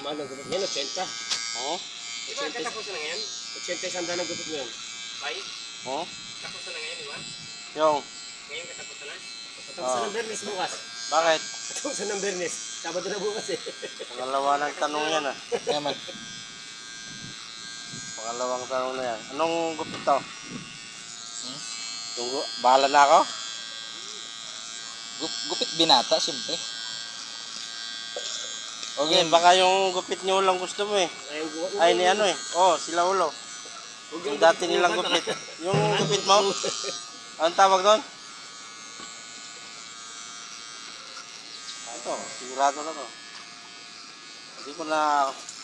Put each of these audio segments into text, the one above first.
Mahal ng gupit ngayon, 80. Oo. Di ba katapusan na ngayon? 80 isang daan ng gupit ngayon. Bay? Oo. Katapusan na ngayon, di ba? Yung. Ngayon katapusan na? Katapusan ng Bernes bukas. Bakit? Katapusan ng Bernes. Sabado na bukas eh. Pangalawa ng tanong yan ah. Naman. Pangalawang tanong na yan. Anong gupit to? Yung bahala na ako? Gupit binata, siyempre. Okay, baka yung gupit nyo lang gusto mo eh. Ay ni ano eh. Oh, sila ulo. Yung dati nilang gupit. Yung gupit mo? Anong tawag doon? Ito, sigurado na to. Hindi ko na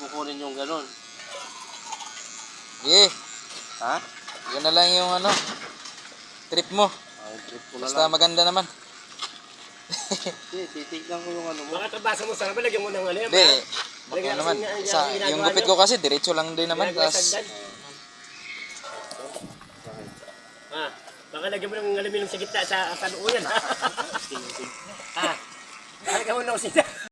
kukunin yung ganun. Sige, Ha? yun na lang yung ano, trip mo. Ay, trip ko na Basta lang. maganda naman. Hindi, titignan ko yung ano mo. Baka tabasa mo sana, lagyan mo ng ano yan. Hindi, Lagyan baka kasi naman. Yung gupit ko kasi, diretso lang din naman. Tas, Baka lagyan mo ng aluminum sa gitna sa loob yan ha. Ha? Lagyan mo ng sila.